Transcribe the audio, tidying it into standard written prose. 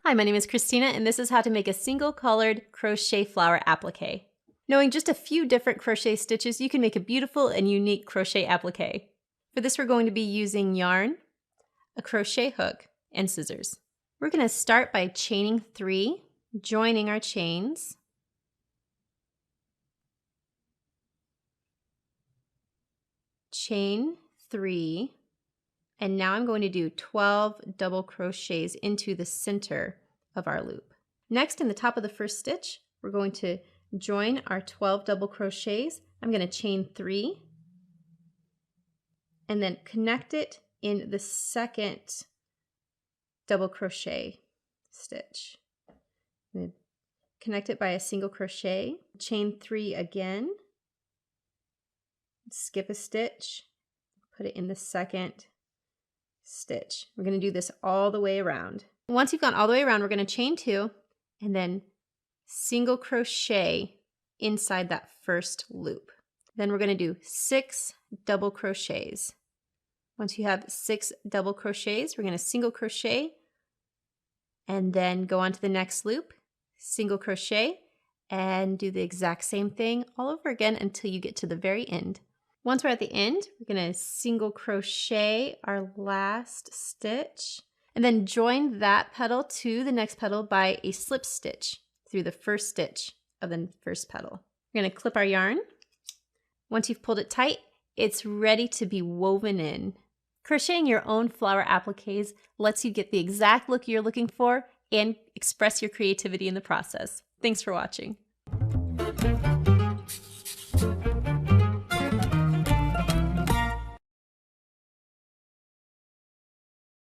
Hi, my name is Christina, and this is how to make a single colored crochet flower applique. Knowing just a few different crochet stitches, you can make a beautiful and unique crochet applique. For this, we're going to be using yarn, a crochet hook, and scissors. We're going to start by chaining 3, joining our chains, chain 3, and now I'm going to do 12 double crochets into the center of our loop. Next, in the top of the first stitch, we're going to join our 12 double crochets. I'm going to chain 3 and then connect it in the second double crochet stitch. I'm going to connect it by a single crochet, chain 3 again, skip a stitch, put it in the second stitch. We're going to do this all the way around. Once you've gone all the way around, we're going to chain 2 and then single crochet inside that first loop. Then we're going to do 6 double crochets. Once you have 6 double crochets, we're going to single crochet and then go on to the next loop, single crochet, and do the exact same thing all over again until you get to the very end. Once we're at the end, we're going to single crochet our last stitch and then join that petal to the next petal by a slip stitch through the first stitch of the first petal. We're going to clip our yarn. Once you've pulled it tight, it's ready to be woven in. Crocheting your own flower appliques lets you get the exact look you're looking for and express your creativity in the process. Thanks for watching.